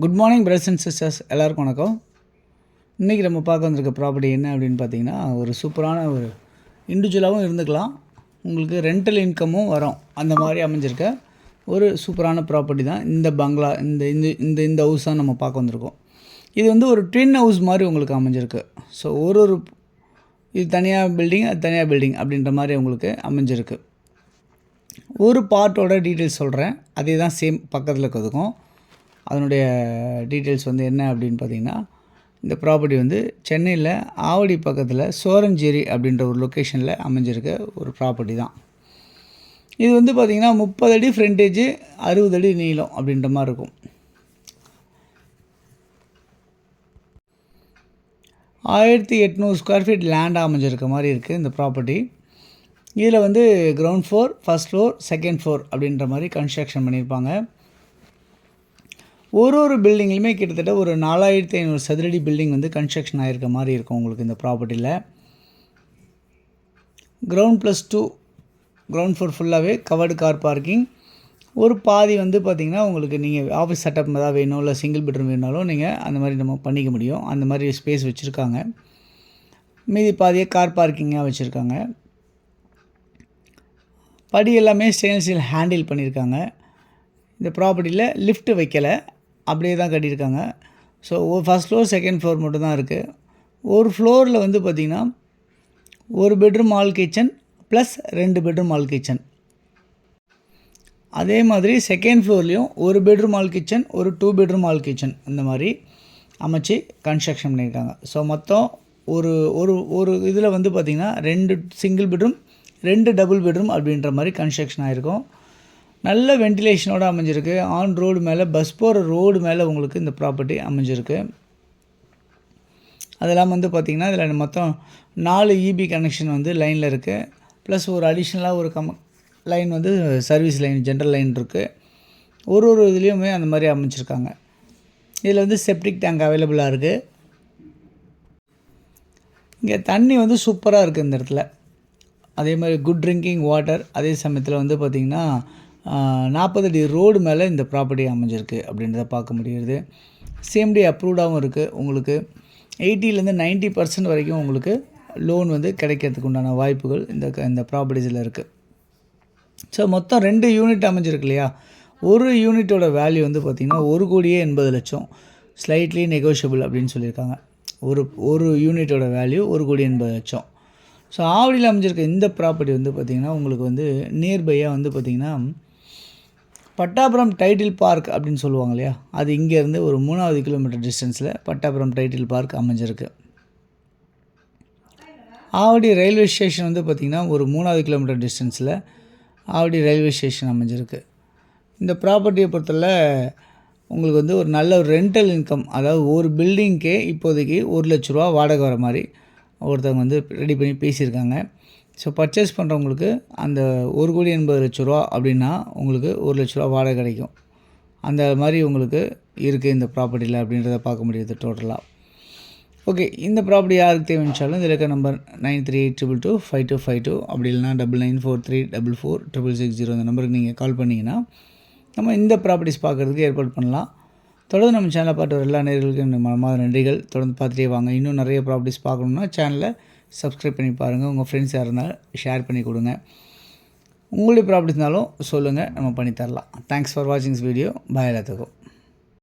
Good morning brothers and sisters, எல்லாருக்கும் வணக்கம். இன்றைக்கி நம்ம பார்க்க வந்திருக்க ப்ராப்பர்ட்டி என்ன அப்படின்னு பார்த்தீங்கன்னா, ஒரு சூப்பரான ஒரு இண்டிவிஜுவலாகவும் இருந்துக்கலாம், உங்களுக்கு ரெண்டல் இன்கமும் வரும், அந்த மாதிரி அமைஞ்சிருக்க ஒரு சூப்பரான ப்ராப்பர்ட்டி தான் இந்த பங்களா. இந்த இந்த இந்த ஹவுஸ் தான் நம்ம பார்க்க வந்திருக்கோம். இது வந்து ஒரு ட்வின் ஹவுஸ் மாதிரி உங்களுக்கு அமைஞ்சிருக்கு. ஸோ ஒரு இது தனியாக பில்டிங், அது தனியாக பில்டிங் அப்படின்ற மாதிரி உங்களுக்கு அமைஞ்சிருக்கு. ஒரு பார்ட்டோட டீட்டெயில்ஸ் சொல்கிறேன், அதே தான் சேம் பக்கத்தில் இருக்கிறதுக்கும். அதனுடைய டீட்டெயில்ஸ் வந்து என்ன அப்படின்னு பார்த்தீங்கன்னா, இந்த ப்ராப்பர்ட்டி வந்து சென்னையில் ஆவடி பக்கத்தில் சோரஞ்சேரி அப்படின்ற ஒரு லொக்கேஷனில் அமைஞ்சிருக்க ஒரு ப்ராப்பர்ட்டி தான். இது வந்து பார்த்திங்கன்னா 30 அடி ஃப்ரண்டேஜு, 60 அடி நீளம் அப்படின்ற மாதிரி இருக்கும். 1800 ஸ்கொயர் ஃபீட் லேண்டாக அமைஞ்சிருக்க மாதிரி இருக்குது இந்த ப்ராப்பர்ட்டி. இதில் வந்து ground floor, first floor, second floor அப்படின்ற மாதிரி கன்ஸ்ட்ரக்ஷன் பண்ணியிருப்பாங்க. ஒரு பில்டிங்லையுமே கிட்டத்தட்ட ஒரு 4500 சதுரடி பில்டிங் வந்து கன்ஸ்ட்ரக்ஷன் ஆகிருக்க மாதிரி இருக்கும் உங்களுக்கு இந்த ப்ராப்பர்ட்டியில். கிரவுண்ட் +2 கிரவுண்ட் ஃப்ளோர் ஃபுல்லாகவே கவர்டு கார் பார்க்கிங். ஒரு பாதி வந்து பார்த்திங்கன்னா உங்களுக்கு நீங்கள் ஆஃபீஸ் செட்டப் ஏதாவது வேணும், இல்லை சிங்கிள் பெட்ரூம் வேணாலும் நீங்கள் அந்த மாதிரி நம்ம பண்ணிக்க முடியும். அந்த மாதிரி ஸ்பேஸ் வச்சுருக்காங்க. மீதி பாதியை கார் பார்க்கிங்காக வச்சுருக்காங்க. படி எல்லாமே ஸ்டெயின்லெஸ் ஸ்டீல் ஹேண்டில் பண்ணியிருக்காங்க. இந்த ப்ராப்பர்ட்டியில் லிஃப்ட்டு வைக்கலை, அப்படியே தான் கட்டியிருக்காங்க. So first floor, second floor மட்டும் தான் இருக்குது. ஒரு ஃப்ளோரில் வந்து பார்த்திங்கன்னா ஒரு bedroom hall kitchen plus 2 bedroom hall kitchen. அதே மாதிரி செகண்ட் ஃப்ளோர்லேயும் ஒரு பெட்ரூம் ஹால் கிச்சன், ஒரு 2 பெட்ரூம் ஹால் கிச்சன் இந்த மாதிரி அமைச்சு கன்ஸ்ட்ரக்ஷன் பண்ணியிருக்காங்க. ஸோ மொத்தம் ஒரு ஒரு ஒரு இதில் வந்து பார்த்திங்கன்னா 2 சிங்கிள் பெட்ரூம், 2 டபுள் பெட்ரூம் அப்படின்ற மாதிரி கன்ஸ்ட்ரக்ஷன் ஆகிருக்கும். நல்ல வென்டிலேஷனோடு அமைஞ்சிருக்கு. ஆன் ரோடு மேலே, பஸ் போகிற ரோடு மேலே உங்களுக்கு இந்த ப்ராப்பர்ட்டி அமைஞ்சிருக்கு. அதெல்லாம் வந்து பார்த்திங்கன்னா இதில் மொத்தம் 4 இபி கனெக்ஷன் வந்து லைனில் இருக்குது. ப்ளஸ் ஒரு அடிஷ்னலாக ஒரு லைன் வந்து சர்வீஸ் லைன், ஜென்ரல் லைன் இருக்குது. ஒரு இதுலேயுமே அந்த மாதிரி அமைச்சிருக்காங்க. இதில் வந்து செப்டிக் டேங்க் அவைலபிளாக இருக்குது. இங்கே தண்ணி வந்து சூப்பராக இருக்குது இந்த இடத்துல. அதே மாதிரி குட் ட்ரிங்கிங் வாட்டர். அதே சமயத்தில் வந்து பார்த்திங்கன்னா 40 அடி ரோடு மேலே இந்த ப்ராப்பர்ட்டி அமைஞ்சிருக்கு அப்படின்றத பார்க்க முடியுது. சேம்டி அப்ரூவ்டாகவும் இருக்குது. உங்களுக்கு 80லேருந்து 90% வரைக்கும் உங்களுக்கு லோன் வந்து கிடைக்கிறதுக்கு உண்டான வாய்ப்புகள் இந்த ப்ராப்பர்ட்டிஸில் இருக்குது. ஸோ மொத்தம் 2 யூனிட் அமைஞ்சிருக்கு இல்லையா. ஒரு யூனிட்டோட வேல்யூ வந்து பார்த்திங்கன்னா 1,80,00,000, ஸ்லைட்லி நெகோஷியபிள் அப்படின்னு சொல்லியிருக்காங்க. ஒரு யூனிட்டோட வேல்யூ 1,80,00,000. ஸோ ஆவடியில் அமைஞ்சிருக்க இந்த ப்ராப்பர்ட்டி வந்து பார்த்திங்கன்னா உங்களுக்கு வந்து நியர்பையாக வந்து பார்த்திங்கன்னா பட்டாபுரம் டைட்டில் பார்க் அப்படின்னு சொல்லுவாங்க இல்லையா, அது இங்கேருந்து ஒரு 3வது கிலோமீட்டர் டிஸ்டன்ஸில் பட்டாபுரம் டைட்டில் பார்க் அமைஞ்சிருக்கு. ஆவடி ரயில்வே ஸ்டேஷன் வந்து பார்த்திங்கன்னா ஒரு 3வது கிலோமீட்டர் டிஸ்டன்ஸில் ஆவடி ரயில்வே ஸ்டேஷன் அமைஞ்சிருக்கு. இந்த ப்ராப்பர்ட்டியை பொறுத்தவரை உங்களுக்கு வந்து ஒரு நல்ல ஒரு ரெண்டல் இன்கம், அதாவது ஒரு பில்டிங்க்கே இப்போதைக்கு 1,00,000 ரூபா வாடகை வர மாதிரி ஒருத்தவங்க வந்து ரெடி பண்ணி பேசியிருக்காங்க. ஸோ பர்ச்சேஸ் பண்ணுறவங்களுக்கு அந்த 1,80,00,000 ரூபா அப்படின்னா உங்களுக்கு 1,00,000 ரூபா வாடகை கிடைக்கும். அந்த மாதிரி உங்களுக்கு இருக்குது இந்த ப்ராப்பர்ட்டியில் அப்படின்றத பார்க்க முடியுது டோட்டலாக. ஓகே, இந்த ப்ராப்பர்ட்டி யாருக்கு தேவைச்சாலும் இதில் இருக்க நம்பர் 9382225252 அப்படி இல்லைனா 9943446660 அந்த நம்பருக்கு நீங்கள் கால் பண்ணிங்கன்னா நம்ம இந்த ப்ராப்பர்ட்டிஸ் பார்க்குறதுக்கு ஏற்பாடு பண்ணலாம். தொடர்ந்து நம்ம சேனலை பார்த்து வர எல்லா நேயர்களுக்கும் மனமார்ந்த நன்றிகள். தொடர்ந்து பார்த்துட்டே வாங்க. இன்னும் நிறைய ப்ராப்பர்ட்டிஸ் பார்க்கணுன்னா சேனலை சப்ஸ்கிரைப் பண்ணி பாருங்கள். உங்கள் ஃப்ரெண்ட்ஸ் யாராக இருந்தாலும் ஷேர் பண்ணி கொடுங்க. உங்களுடைய ப்ராப்பர்ட்டிஸ்னாலும் சொல்லுங்கள், நம்ம பண்ணித்தரலாம். தேங்க்ஸ் ஃபார் வாட்சிங் திஸ் வீடியோ. பாய் எல்லாத்துக்கும்.